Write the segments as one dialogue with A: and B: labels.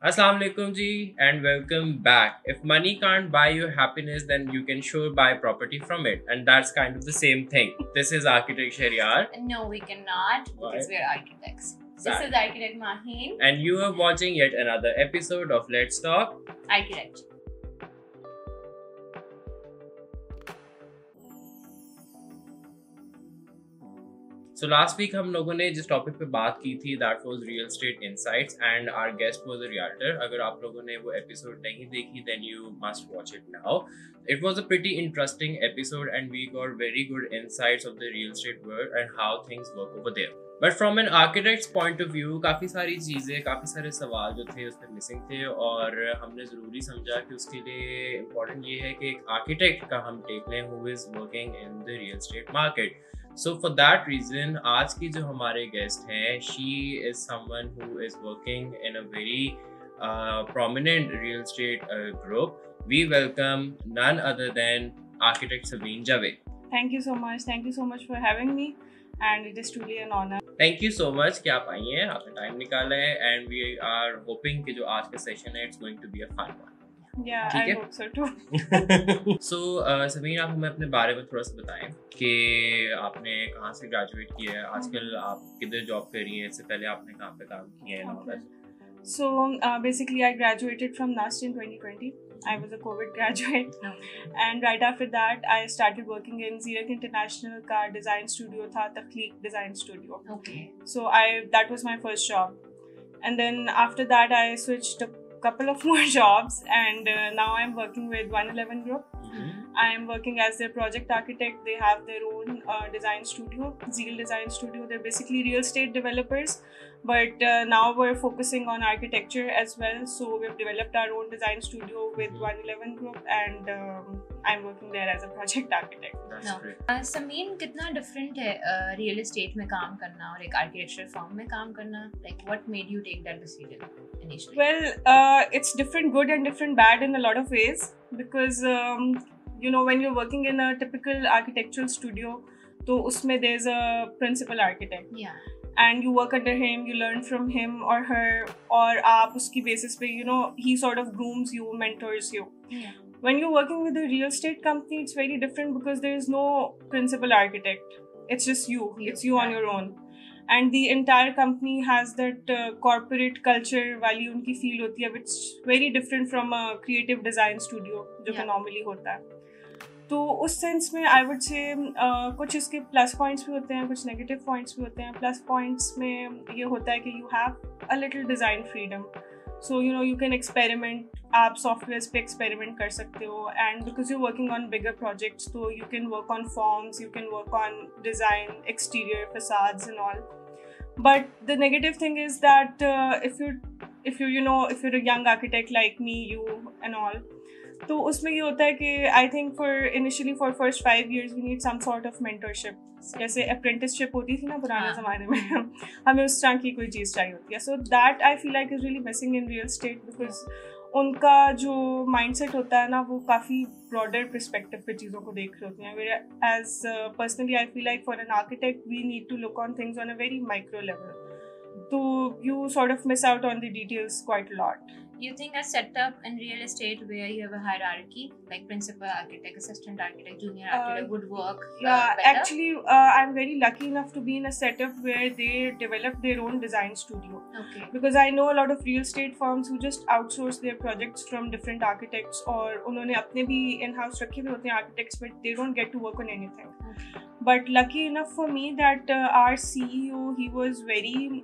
A: Assalamu alaikum ji and welcome back. If money can't buy you happiness, then you can sure buy property from it, and that's kind of the same thing. This is Architect Shariar.
B: No, we cannot because we're architects. This is Architect Maheen.
A: And you are watching yet another episode of Let's Talk
B: Architecture.
A: So last week हम लोगों ने जिस topic पे बात की थी that was real estate insights and our guest was a realtor. अगर आप लोगों ने वो एपिसोड नहीं देखी then you must watch it now. It was a pretty interesting episode and we got very good insights of the real estate world and how things work over there. But from an architect's point of view काफ़ी सारी चीज़ें, काफ़ी सारे सवाल जो थे उसमें missing थे और हमने ज़रूरी समझा कि उसके लिए इम्पोर्टेंट ये है कि एक आर्किटेक्ट का हम टेक लें who is working in the real estate market. So for that reason, आज की जो हमारे गेस्ट हैं, she is someone who is working in a very prominent real estate group. We welcome none other than architect Sameen Javed.
C: Thank you so much. Thank you so much for having me, and it is truly an honor.
A: Thank you so much कि आप आई हैं, आपने time निकाला है, and we are hoping कि जो आज का सेशन है, it's going to be a fun one.
C: Yeah, I hope so too.
A: So, Sameen आप हमें अपने बारे में थोड़ा सा बताएं कि आपने कहाँ से ग्रेजुएट किया है, आजकल आप किधर जॉब कर रही हैं, इससे पहले आपने कहाँ पे काम किया है?
C: Okay. So, basically I graduated from NUST in 2020. I was a COVID graduate. And right after that, I started working in Zurich International का design studio था, तख्लीक design studio.
B: Okay.
C: So, that was my first job. And then after that, I switched a couple of more jobs and now I'm working with 111 Group. I am working as their project architect. They have their own design studio, Zeal Design Studio. They're basically real estate developers, but now we're focusing on architecture as well. So we've developed our own design studio with 111 Group and I'm working there as a project architect.
A: That's great.
B: Sameen, कितना different है real estate में काम करना और एक architecture firm में काम करना? Like what made you take that decision initially?
C: Well, it's different good and different bad in a lot of ways because you know, when you're working in a typical architectural studio, तो उसमें there's a principal architect.
B: Yeah.
C: And you work under him, you learn from him or her, और आप उसकी basis पे, you know, he sort of grooms you, mentors you.
B: Yeah.
C: When you're working with a real estate company, it's very different because there is no principal architect. It's just you. It's you on your own. And the entire company has that corporate culture वाली उनकी feel होती है, which is very different from a creative design studio जो कि normally होता है. तो उस सेंस में आई वुड से कुछ इसके प्लस पॉइंट्स भी होते हैं, कुछ नेगेटिव पॉइंट्स भी होते हैं. प्लस पॉइंट्स में ये होता है कि you have a little design freedom. So you know you can experiment, आप सॉफ्टवेयर्स पे एक्सपेरिमेंट कर सकते हो. And because you working on bigger projects तो you can work on forms, you can work on design, exterior facades and all. But the negative thing is that if you're a young architect like me, you and all, तो उसमें ये होता है कि I think for first 5 years we need some sort of mentorship. जैसे apprenticeship होती थी ना पुराने ज़माने में, हमें उस तरह की कोई चीज़ चाहिए होती है. So that I feel like is really missing in real estate because उनका जो mindset होता है ना वो काफ़ी broader perspective पे चीज़ों को देख रहे होते हैं. Whereas personally I feel like for an architect we need to look on things on a very micro level. So you sort of miss out on the details quite a lot.
B: You think a setup in real estate where you have a hierarchy, like principal architect, assistant architect, junior architect, would work better?
C: Actually, I'm very lucky enough to be in a setup where they develop their own design studio.
B: Okay.
C: Because I know a lot of real estate firms who just outsource their projects from different architects, और उन्होंने अपने भी in-house रखे हुए होते हैं architects, but they don't get to work on anything.
B: Okay.
C: But lucky enough for me that our CEO, he was very,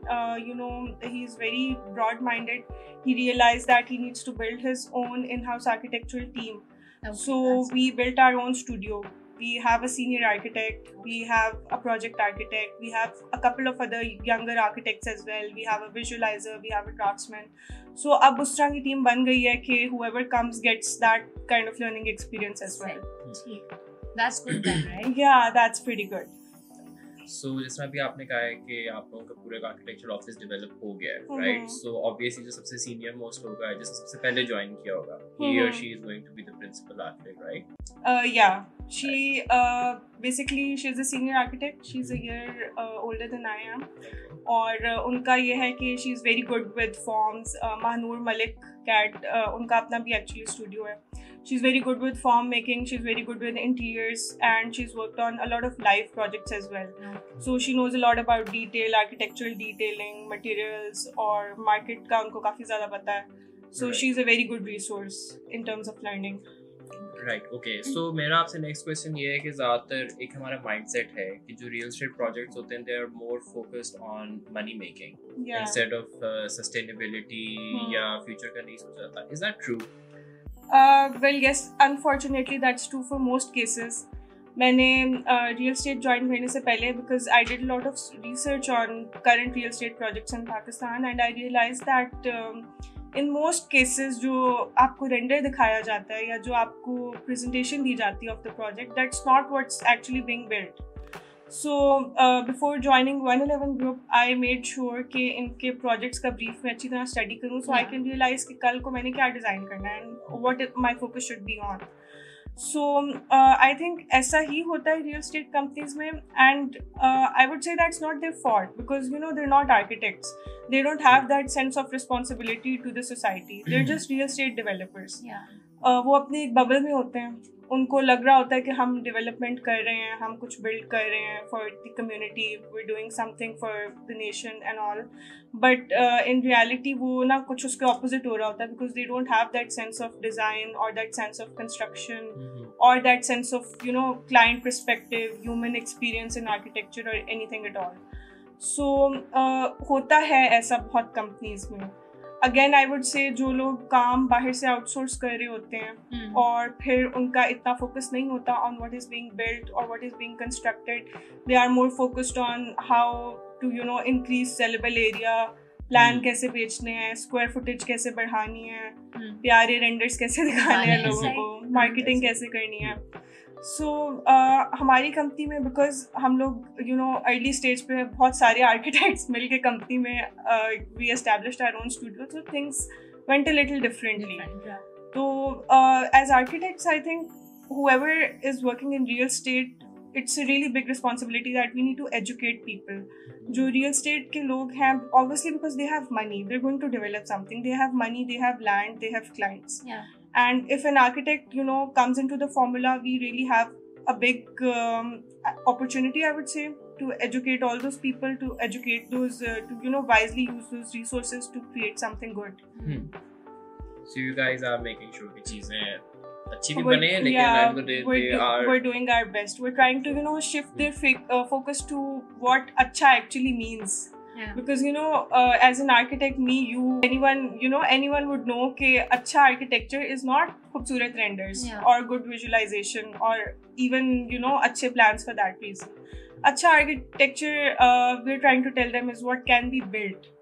C: he's very broad-minded. He realized that he needs to build his own in-house architectural team.
B: Okay,
C: So we built our own studio. We have a senior architect, we have a project architect, we have a couple of other younger architects as well. We have a visualizer, we have a draftsman. So अब उस तरह की team बन गई है कि whoever comes gets that kind of learning experience as well.
B: That's good then, right?
C: Yeah, that's pretty good.
A: So जिस तरह भी आपने कहा है कि आप लोगों का पूरा आर्किटेक्चर ऑफिस डेवलप हो गया है, राइट? सो ऑब्वियसली जो सबसे सीनियर मोस्ट होगा, जिसने सबसे पहले ज्वाइन किया होगा, he or she is going to be the principal architect, right?
C: Yeah, she basically she's a senior architect. She's a year older than I am. और उनका ये है कि she is very good with forms. Mahnoor Malik कैट, उनका अपना भी actually studio है. She is very good with form making, she is very good with interiors, and she is worked on a lot of live projects as well. So she knows a lot about detail, architectural detailing, materials और market का उनको काफ़ी ज़्यादा पता है. So she is a very good resource in terms of learning.
A: Right, okay. So मेरा आपसे next question ये है कि ज़्यादातर एक हमारा माइंडसेट है कि जो रियल एस्टेट प्रोजेक्ट्स होते हैं, they are more focused on money making instead of sustainability या फ्यूचर का नहीं सोचा जाता. Is that true?
C: Well, yes, unfortunately that's true for most cases. मैंने रियल एस्टेट ज्वाइन करने से पहले, because I did lot of research on current real estate projects in Pakistan, and I realize that in most cases जो आपको render दिखाया जाता है या जो आपको प्रेजेंटेशन दी जाती है of the project, that's not what's actually being built. So before joining 111 group I made sure कि इनके प्रोजेक्ट्स का ब्रीफ में अच्छी तरह स्टडी करूँ, सो आई कैन रियलाइज कि कल को मैंने क्या डिज़ाइन करना है and what my focus should be on. So I think ऐसा ही होता है real estate companies में, and I would say that's not their fault, because you know they're not architects. They don't have that sense of responsibility to the society. They're just real estate developers. वो अपने एक bubble में होते हैं. उनको लग रहा होता है कि हम डेवलपमेंट कर रहे हैं, हम कुछ बिल्ड कर रहे हैं for the community, we doing something for the nation and all. But in reality वो ना कुछ उसके ऑपोजिट हो रहा होता है, because they don't have that sense of design और दैट सेंस ऑफ कंस्ट्रक्शन और that sense of you know client perspective, human experience in architecture और एनीथिंग एट ऑल. सो होता है ऐसा बहुत कंपनीज में. अगेन आई वुड से जो लोग काम बाहर से आउटसोर्स कर रहे होते हैं और फिर उनका इतना फोकस नहीं होता on what is being built और what is being constructed, they are more focused on how to you know increase saleable area, plan कैसे बेचने हैं, स्क्वायर फुटेज कैसे बढ़ानी है, प्यारे रेंडर्स कैसे दिखाने हैं लोगों को, मार्केटिंग कैसे करनी है. सो हमारी कंपनी में, बिकॉज हम लोग यू नो अर्ली स्टेज पे बहुत सारे आर्किटेक्ट्स मिल के कंपनी में we established our own studio, so things went a little differently. तो as architects I think whoever is working in real estate, it's a really big responsibility that we need to educate people. जो real estate के लोग हैं, obviously because they have money, they're going to develop something, they have money, they have land, they have clients. And if an architect, you know, comes into the formula, we really have a big opportunity, I would say, to educate all those people, to educate those, to, you know, wisely use those resources to create something good.
A: So you guys are making sure कि चीजें अच्छी भी बने, लेकिन
C: we're doing our best. We're trying to, you know, shift their focus to what अच्छा actually means. Because you know, as an architect, anyone would know कि अच्छा architecture is not खूबसूरत renders or good visualization or even, you know, अच्छे plans for that reason. अच्छा architecture, we're trying to tell them is what can be built.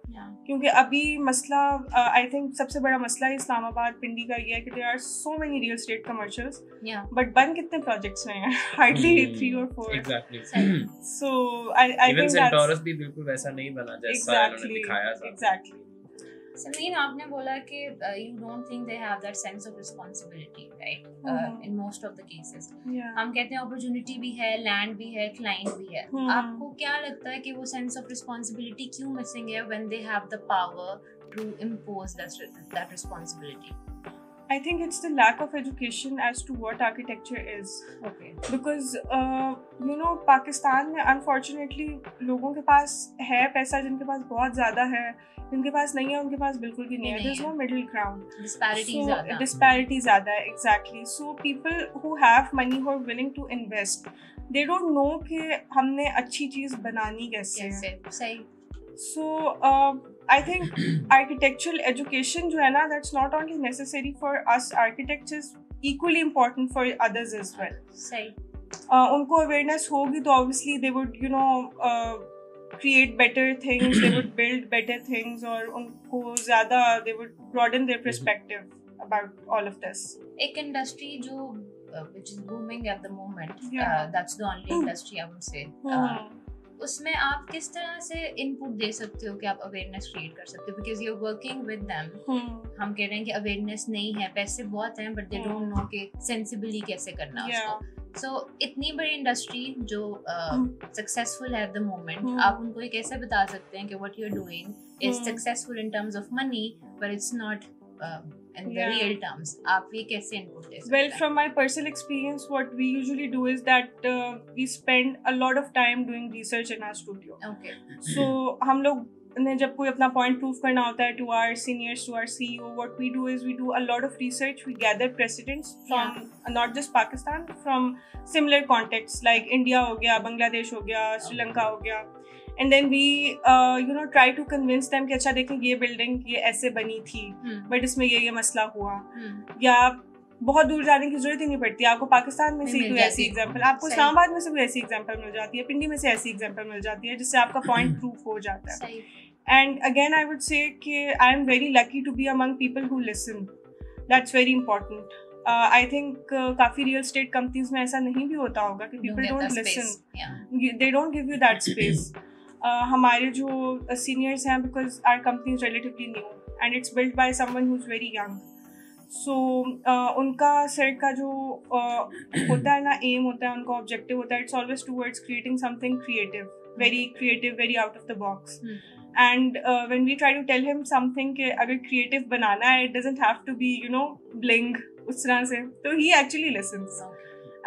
C: क्योंकि अभी मसला, I think सबसे बड़ा मसला इस्लामाबाद पिंडी का ये है कि there are so many real estate commercials, but बन कितने प्रोजेक्ट्स रहे हैं, hardly 3 or 4.
A: Exactly.
C: So I think
A: Centaurus भी बिल्कुल वैसा नहीं बना जैसा उन्होंने दिखाया था.
C: एग्जैक्टली.
B: Sameen, आपने बोला कि you don't think they have that sense of responsibility, right? In most of the cases. हम कहते हैं opportunity भी है, land भी है, client भी है. आपको क्या लगता है कि वो sense of responsibility क्यों missing है when they have the power to impose that responsibility?
C: I think it's the lack of education as to what architecture is. Okay. Because you know, Pakistan में unfortunately लोगों के पास है पैसा, जिनके पास बहुत ज़्यादा है, जिनके पास नहीं है उनके पास बिल्कुल भी नहीं है. There's no middle ground. Disparity ज़्यादा है. Exactly. So people who have money, who are willing to invest, they don't know कि हमने अच्छी चीज़ बनानी कैसे है.
B: सही.
C: So I think architectural education जो है ना, that's not only necessary for us architects, is equally important for others as well.
B: सही.
C: उनको awareness होगी तो obviously they would, you know, create better things, they would build better things, और उनको ज़्यादा they would broaden their perspective about all of this.
B: एक industry जो which is booming at the moment, that's the only industry I would say. उसमें आप किस तरह से इनपुट दे सकते हो कि आप अवेयरनेस क्रिएट कर सकते हो, because you are working with them. हम कह रहे हैं कि अवेयरनेस नहीं है, पैसे बहुत हैं बट दे डोंट नो कि सेंसिबली कैसे करना उसको। सो इतनी बड़ी इंडस्ट्री जो सक्सेसफुल है एट द मोमेंट, आप उनको ये कैसे बता सकते हैं कि what you are doing is successful in terms of money but it's not in the real terms? आप ये कैसे input दे सकते हैं?
C: Well, from my personal experience, what we usually do is that we spend a lot of time doing research in our studio.
B: Okay.
C: So हम लोग ने जब कोई अपना point prove करना होता है to our seniors, to our CEO, what we do is we do a lot of research. We gather precedents from not just Pakistan, from similar contexts like India हो गया, Bangladesh हो गया, Sri Lanka हो गया. And then we try to convince them कि अच्छा देखें ये बिल्डिंग ये ऐसे बनी थी बट इसमें ये मसला हुआ, या बहुत दूर जाने की जरूरत ही नहीं पड़ती, आपको पाकिस्तान में से कोई ऐसी एग्जांपल, आपको इस्लामाबाद में से कोई ऐसी एग्जांपल मिल जाती है, पिंडी में से ऐसी एग्जांपल मिल जाती है जिससे आपका पॉइंट प्रूफ हो जाता है. And again I would say कि I am very lucky to be among people who listen. That's very important. I think काफी रियल एस्टेट कंपनीज में ऐसा नहीं भी होता होगा कि people don't listen, they don't give you that space. हमारे जो सीनियर्स हैं, because our company is relatively new and it's build by someone who is very young, so उनका सेट का जो होता है ना, एम होता है, उनका ऑब्जेक्टिव होता है, it's always towards creating something creative, very out of the box. And when we try to tell him something कि अगर क्रिएटिव बनाना है, it doesn't have to be bling उस तरह से, तो he actually listens.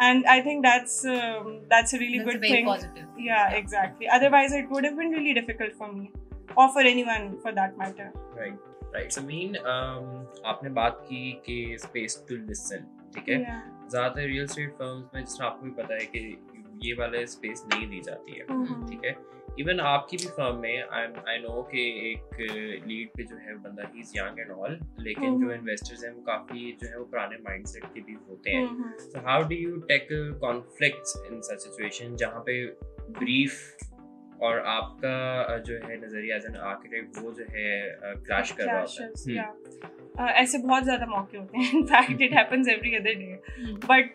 C: And I think that's a really good thing.
B: Positive.
C: Yeah, exactly. Otherwise, it would have been really difficult for me, or for anyone for that matter.
A: Right. Sameen, आपने बात की कि space to listen, ठीक है? ज़्यादातर real estate firms में जिसमें आपको भी पता है कि ये वाला space नहीं दी जाती है, ठीक है? इवन आपकी भी फर्म में आई नो कि एक लीड पे जो है बंदा he is young and all, लेकिन जो इन्वेस्टर्स हैं वो काफी जो है वो पुराने माइंडसेट के भी होते हैं. So how do you tackle conflicts in such situation जहाँ पे ब्रीफ और आपका जो है नजरिया एज एन आर्किटेक्ट वो जो है क्लैश कर रहा होता है?
C: ऐसे बहुत ज्यादा मौके होते हैं. In fact, it happens every other day. But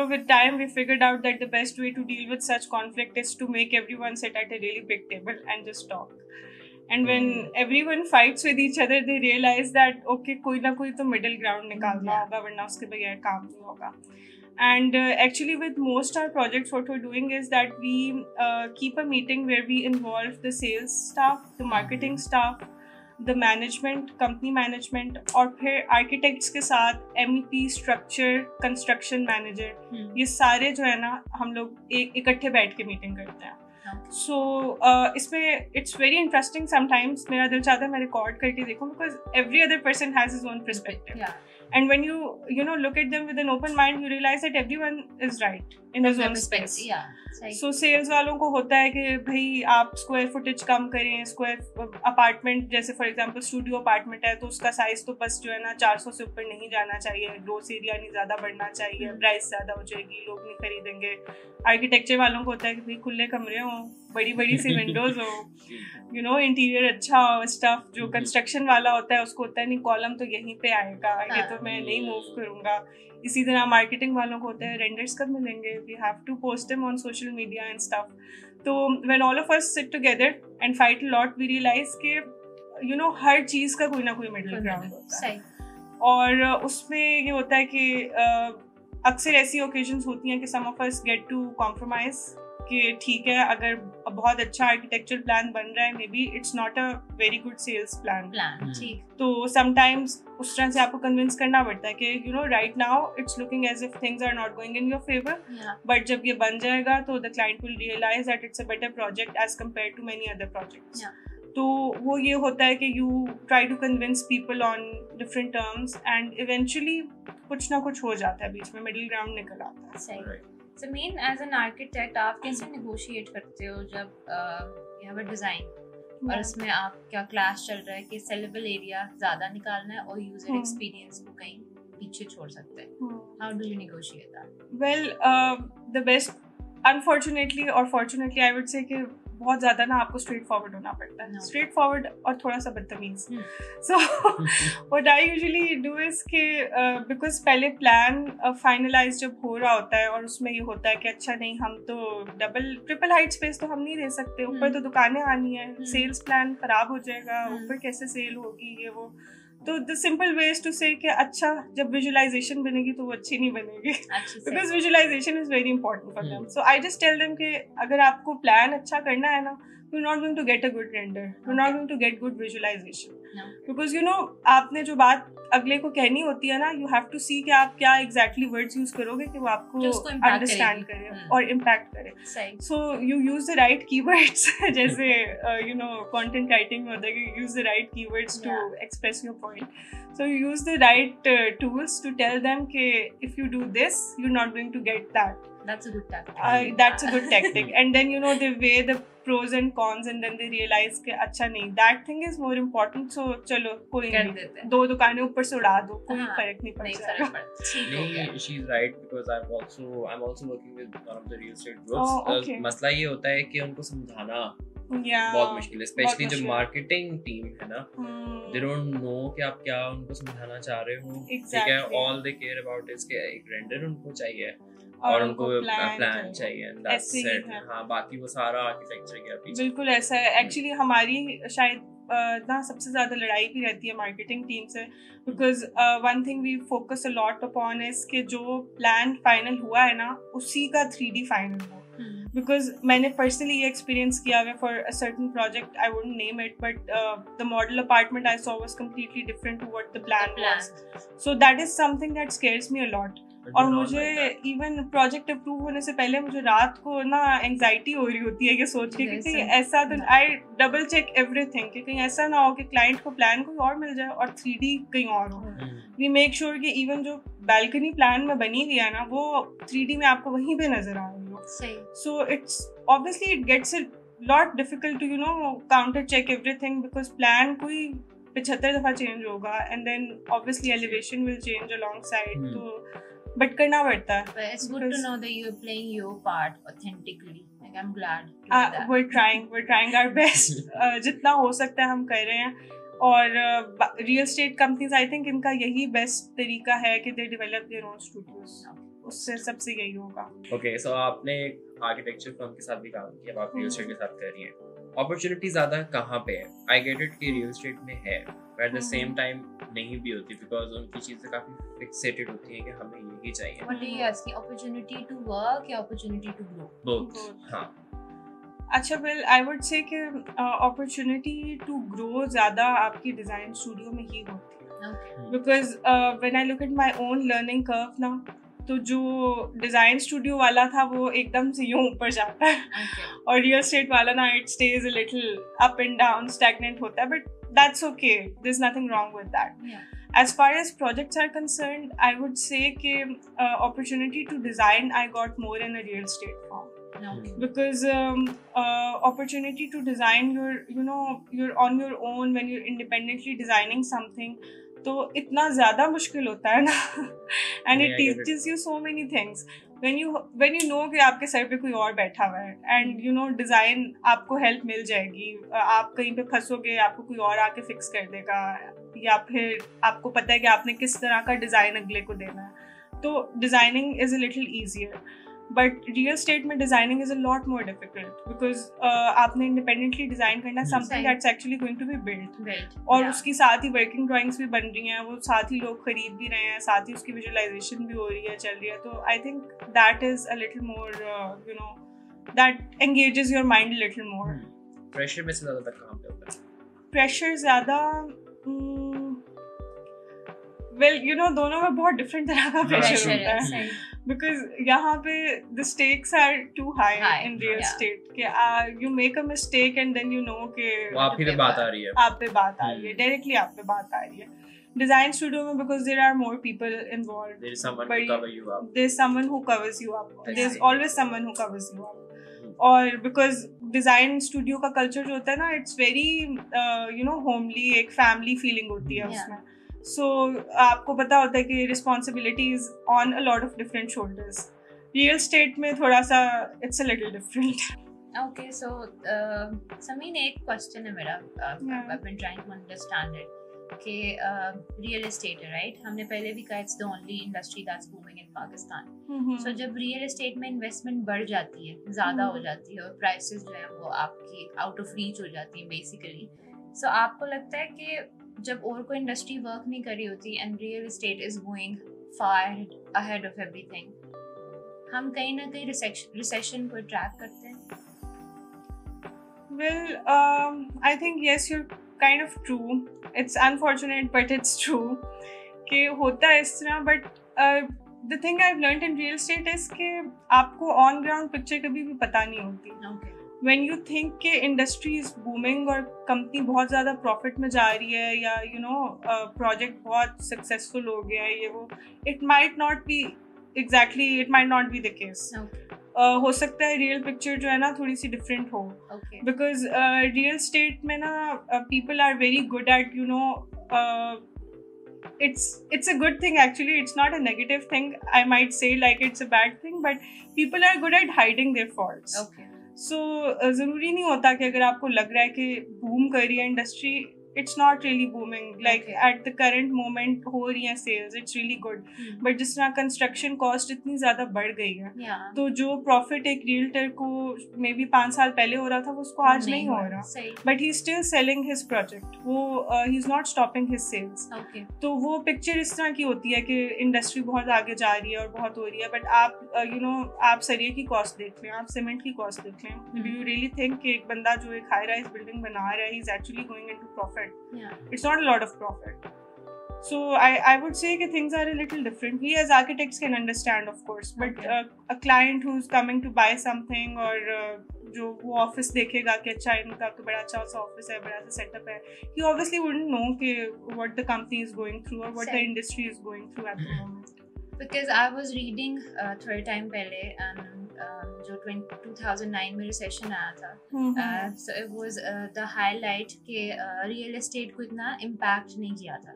C: with time we figured out that the best way to deal with such conflict is to make everyone sit at a really big table and just talk. And when everyone fights with each other, they realize that okay, कोई ना कोई तो middle ground निकालना होगा, वरना उसके बगैर काम नहीं होगा. And actually with most our projects, what we're doing is that we keep a meeting where we involve the sales staff, the marketing staff, the management, company management, और फिर architects के साथ MEP, structure, construction manager, ये सारे जो है ना हम लोग इकट्ठे बैठ के मीटिंग करते हैं. So इसमें it's very interesting sometimes. मेरा दिल चाहता है मैं रिकॉर्ड करके देखूं, because every other person has his own perspective. And when you look at them with an open mind, you realize that everyone is right in his own space. So sales वालों को होता है कि भाई आप square footage कम करें, square apartment जैसे for example studio apartment है तो उसका साइज तो बस जो है ना 400 से ऊपर नहीं जाना चाहिए, ग्रोस एरिया नहीं ज़्यादा बढ़ना चाहिए, प्राइस ज़्यादा हो जाएगी, लोग नहीं खरीदेंगे. आर्किटेक्चर वालों को होता है कि भाई खुले कमरे हों, बड़ी बड़ी सी विंडोज हो, इंटीरियर अच्छा हो, स्टफ. जो कंस्ट्रक्शन वाला होता है उसको होता है नहीं कॉलम तो यहीं पे आएगा, ये तो मैं नहीं मूव करूँगा. इसी तरह मार्केटिंग वालों को होता है रेंडर्स कब मिलेंगे, we have to post them on social media and stuff. तो when all of us sit together and fight a lot, we realize कि हर चीज़ का कोई ना कोई मिडिल ग्राउंड होता है. और उसमें ये होता है कि अक्सर ऐसी ओकेजन्स होती हैं कि some of us get to compromise कि ठीक है, अगर बहुत अच्छा आर्किटेक्चरल प्लान बन रहा है, maybe it's not a very good sales plan. तो समटाइम्स उस तरह से आपको कन्विंस करना पड़ता है कि right now it's looking as if things are not going in your favour, but जब ये बन जाएगा तो the client will realize that it's a better project as compare to many other projects. तो वो ये होता है कि you try to convince people on different terms and eventually कुछ ना कुछ हो जाता है, बीच में मिडिल ग्राउंड निकल आता है.
B: Sameen, as an architect, आप कैसे negotiate करते हो जब you have a design और उसमें आप क्या क्लास चल रहा है कि sellable area ज़्यादा निकालना है और user experience को कहीं पीछे छोड़ सकते हैं? How do you negotiate that?
C: Well, the best, unfortunately or fortunately, I would say कि बहुत ज़्यादा ना आपको स्ट्रेट फॉरवर्ड होना पड़ता है, स्ट्रेट फॉरवर्ड और थोड़ा सा बदतमीज। So what I usually do is के बिकॉज पहले प्लान फाइनलाइज जब हो रहा होता है और उसमें ये होता है कि अच्छा नहीं हम तो डबल ट्रिपल हाइट स्पेस तो हम नहीं दे सकते, ऊपर तो दुकानें आनी है, सेल्स प्लान खराब हो जाएगा, ऊपर कैसे सेल होगी ये वो। तो the simple way is to say कि अच्छा जब विजुअलाइजेशन बनेगी तो वो अच्छी नहीं बनेगी, because visualization is very important for them. So I just tell them कि अगर आपको प्लान अच्छा करना है ना, you're not going to get a good render, you're not going to get good visualization, because you know आपने जो बात अगले को कहनी होती है ना, you have to see कि आप क्या exactly words use करोगे कि वो आपको understand करे और impact करे। So you use the right keywords जैसे you know content writing में होता है कि use the right keywords to express your point, so you use the right tools to tell them कि if you do this you're not going to get that.
B: That's a good tactic.
C: That's a good tactic. And then you know they weigh the pros and cons and then they realize कि अच्छा नहीं, that thing is more important, so चलो कोई नहीं, दो दुकानें ऊपर से उड़ा दो, कोई फर्क नहीं पड़ेगा।
A: नहीं, she's right, because I'm also working with one of the real estate groups. मसला ये होता है कि उनको समझाना बहुत मुश्किल है, स्पेशली जो मार्केटिंग टीम है ना, they don't know कि आप क्या उनको समझाना चाह रहे हो। ठीक है, all they care about is कि एक रेंडर उनको चाहिए और उनको प्लान चाहिए, that's it। हाँ, बाकी वो सारा आर्किटेक्चर के पीछे। बिल्कुल ऐसा है। एक्चुअली हमारी शायद ना सबसे ज़्यादा लड़ाई भी रहती है मार्केटिंग टीम से, because one thing we focus a lot upon is कि जो प्लान फाइनल हुआ है ना उसी का 3D फाइनल हो। बिकॉज मैंने पर्सनली ये एक्सपीरियंस किया है for a certain project, I wouldn't name it, but the model apartment I saw was completely different to what the plan was, so that is something that scares me a lot. और मुझे even project approve होने से पहले मुझे रात को ना anxiety हो रही होती है कि सोच के कि कहीं ऐसा तो आई डबल चेक एवरीथिंग कि कहीं ऐसा ना हो कि क्लाइंट को प्लान कोई और मिल जाए और 3D कहीं और हो। वी मेक श्योर कि इवन जो बालकनी प्लान में बनी हुई है ना वो 3D में आपको वहीं पे नजर आ रही हो। So it's obviously it gets a lot difficult to you know counter check everything, because plan कोई 75 दफा चेंज होगा and then obviously elevation will change alongside, तो बट करना पड़ता है।
B: But it's good to know that you're playing your part authentically. Like I'm glad.
C: We're trying our best. जितना हो सकता है हम कर रहे हैं। और real estate companies I think इनका यही बेस्ट तरीका है कि they develop their own studios, उससे सबसे यही होगा।
A: ओके, सो आपने आर्किटेक्चर फर्म के साथ भी काम किया, आप रियल एस्टेट के साथ कर रही हैं, अपॉर्चुनिटी ज़्यादा कहाँ पे है? आई गेट इट कि रियल एस्टेट में है, but at the same time नहीं भी होती, बिकॉज उनकी चीज़ें काफ़ी फिक्सेटेड होती हैं कि हमें यही चाहिए।
B: What are you asking? Opportunity to work या opportunity to grow?
A: Both. हाँ।
C: अच्छा, वेल आई वुड से कि अपॉर्चुनिटी टू ग्रो ज़्यादा आपकी डिज़ाइन स्टूडियो में ही होती है, because when I look at my own learning curve ना, तो जो डिज़ाइन स्टूडियो वाला था वो एकदम से यूं ऊपर जाता है और रियल एस्टेट वाला ना it stays a little up and down, stagnant होता है, but that's okay, there is nothing wrong with that. As far as projects are concerned, I would say कि opportunity to design I got more in a real estate firm. Okay. Because opportunity to design you're on your own when you're independently designing something, तो इतना ज़्यादा मुश्किल होता है ना and it teaches you so many things when you know कि आपके sir पे कोई और बैठा हुआ है and you know डिज़ाइन आपको हेल्प मिल जाएगी, आप कहीं पे फंसोगे आपको कोई और आके फिक्स कर देगा, या फिर आपको पता है कि आपने किस तरह का डिज़ाइन अगले को देना है, तो designing is a little easier. But real estate में designing is a lot more difficult, because आपने इंडिपेंडेंटली डिजाइन करना something that's actually going to be built, और उसकी साथ ही वर्किंग ड्राइंग्स भी बन रही हैं, वो साथ ही लोग खरीद भी रहे हैं, साथ ही उसकी विजुअलाइजेशन भी हो रही है, चल रही है, तो I think that is a little more you know that engages your mind a little more.
A: Pressure में से ज़्यादा कहाँ पे होता है?
C: प्रेशर ज़्यादा वेल यू नो दोनों में बहुत डिफरेंट तरह का प्रेशर होता है, बिकॉज यहाँ पे the stakes are too high in real estate कि you make a mistake and then you know कि
A: आप पे बात आ रही है,
C: डायरेक्टली आप पे बात आ रही है। डिजाइन स्टूडियो में because there are more people involved, there is someone who covers you up, there is always someone who covers you up, और बिकॉज डिजाइन स्टूडियो का कल्चर जो होता है ना it's very you know homely, एक family feeling होती है उसमें, सो आपको पता होता है कि responsibility is on a lot of different shoulders. Real estate में थोड़ा सा it's a little different.
B: Okay, so Sameen, एक question है मेरा. I've been trying to understand it. कि real estate है, right? हमने पहले भी कहा it's the only industry that's booming in Pakistan. So जब real estate में investment बढ़ जाती है, ज़्यादा हो जाती है और prices जो है वो आपकी out of reach हो जाती है basically. So आपको लगता है कि जब और कोई industry work नहीं कर रही होती and real estate is going far ahead of everything, हम कहीं ना कहीं recession को track करते हैं?
C: Well, I think yes, you're kind of true. It's unfortunate, but it's true. कि होता है इस तरह, but the thing I've learned in real estate is कि आपको on ground picture कभी भी पता नहीं होती.
B: Okay.
C: When you think कि industry is booming और company बहुत ज़्यादा profit में जा रही है या project बहुत successful हो गया है ये वो, it might not be the case.
B: Okay.
C: हो सकता है रियल पिक्चर जो है ना थोड़ी सी डिफरेंट हो, बिकॉज रियल स्टेट में ना people are very good at it's a good thing actually. It's not a negative thing. I might say like it's a bad thing, but people are good at hiding their faults.
B: Okay.
C: So ज़रूरी नहीं होता कि अगर आपको लग रहा है कि बूम कर रही है industry, it's not really booming. Like at the current moment हो रही है sales, it's really good. But जिस तरह construction cost इतनी ज़्यादा बढ़ गई है, तो जो profit एक realtor को maybe 5 साल पहले हो रहा था वो उसको आज नहीं हो रहा. But he's still selling his project. वो he's not stopping his sales.
B: Okay.
C: तो वो picture इस तरह की होती है कि industry बहुत आगे जा रही है और बहुत हो रही है, but आप आप सरिये की cost देख लें, आप सीमेंट की cost देख लें. Do you really think कि एक बंदा जो एक high rise building बना रहा है he's actually going into profit?
B: Yeah.
C: It's not a lot of profit. So I would say that things are a little different. We as architects can understand, of course, but a client who's coming to buy something or जो वो office देखेगा कि अच्छा इनका तो बड़ा अच्छा सा ऑफिस है, बड़ा सा सेटअप है, he obviously wouldn't know कि what the company is going through or what the industry is going through at the moment.
B: Because I was reading थोड़े टाइम पहले जो 2009 में रिसेशन आया था, so it was the highlight कि real estate को इतना इम्पैक्ट नहीं किया था.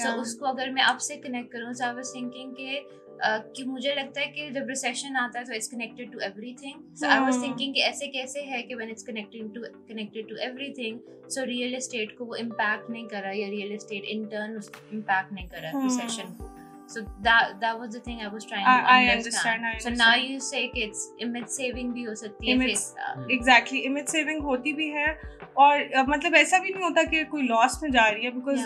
B: So उसको अगर मैं अब से कनेक्ट करूँ, so I was thinking कि मुझे लगता है कि जब रिसेशन आता है तो it's connected to everything. So I was thinking कि ऐसे कैसे है कि when it's connected to everything, so real estate को वो इम्पैक्ट नहीं कर रहा या real estate in turn impact नहीं कर रहा रिसेशन को. So that was the thing I was trying to understand. I understand. So now you say कि it's image saving भी हो सकती है.
C: Exactly, image saving होती भी है और मतलब ऐसा भी नहीं होता कि कोई लॉस में जा रही है, because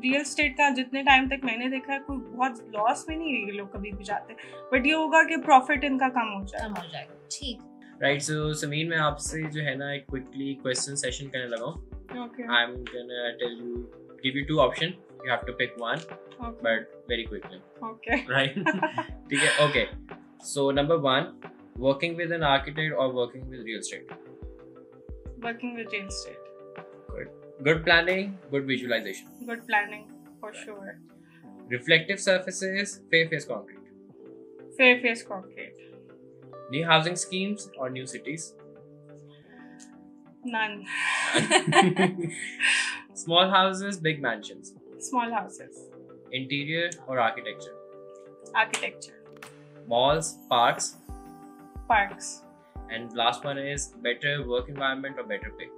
C: रियल स्टेट का जितने टाइम तक मैंने देखा है कोई बहुत लॉस में नहीं ये लोग कभी भी जाते, बट ये होगा कि प्रॉफिट इनका कम हो
B: जाएगा. ठीक.
A: Right, so Sameen, मैं आपसे जो है ना एक quickly question session करने लगा हूँ.
C: Okay.
A: I'm gonna give you two options. You have to pick one, but very quickly.
C: Okay.
A: Right? Okay. So number 1, working with an architect or working with real estate?
C: Working with real estate.
A: Good planning, good visualization.
C: Good planning, for sure.
A: Reflective surfaces, fair face concrete.
C: Fair face concrete.
A: New housing schemes or new cities?
C: None.
A: Small houses, big mansions?
C: Small houses.
A: Interior or architecture?
C: Architecture.
A: Malls, parks?
C: Parks.
A: And last one is better work environment or better pay?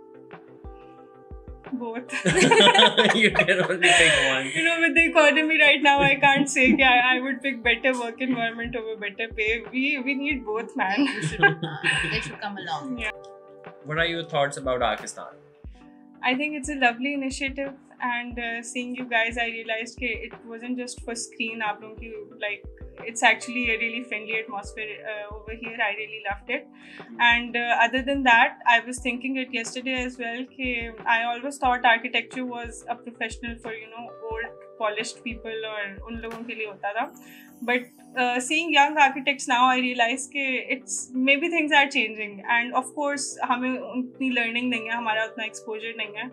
C: Both.
A: You can only pick one.
C: With the economy right now, I can't say I would pick better work environment over better pay. We need both, man.
B: They should come along.
C: Yeah.
A: What are your thoughts about Archistan?
C: I think it's a lovely initiative, and seeing you guys, I realized that it wasn't just for screen. It's actually a really friendly atmosphere over here. I really loved it. And other than that, I was thinking it yesterday as well. I always thought architecture was a professional for old polished people or उन लोगों के लिए होता था. But seeing young architects now, I realize that it's maybe things are changing, and of course हमें उतनी learning नहीं है, हमारा उतना exposure नहीं है.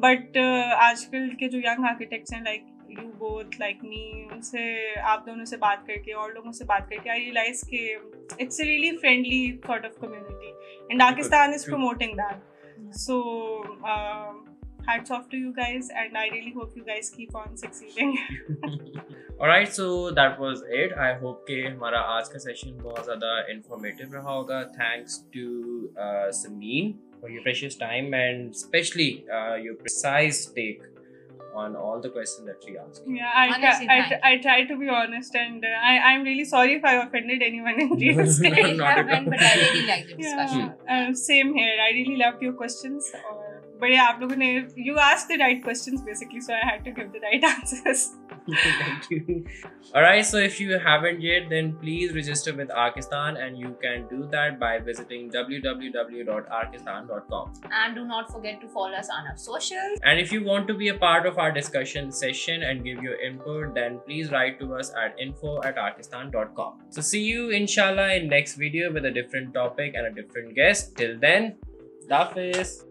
C: But आजकल के जो young architects हैं, like you both, like me, उनसे आप दोनों से बात करके और लोगों से बात करके, I realize that it's a really friendly sort of community, and Archistan is promoting that. So hats off to you guys, and I really hope you guys keep on succeeding.
A: Alright, so that was it. I hope कि हमारा आज का session बहुत ज़्यादा informative रहा होगा. Thanks to Sameen for your precious time and especially your precise take on all the questions that we asked.
C: Yeah, I try to be honest, and I'm really sorry if I offended anyone in real estate.
A: Not at all.
B: But I really like the discussion.
C: Yeah, same here. I really loved your questions. But yeah, आप लोगों ने you asked the right questions basically, so I had to give the right answers.
A: Thank you. Alright, so if you haven't yet, then please register with Archistan, and you can do that by visiting www.archistan.com.
B: And do not forget to follow us on our socials.
A: And if you want to be a part of our discussion session and give your input, then please write to us at info@archistan.com. So see you inshallah in next video with a different topic and a different guest. Till then, Hafiz.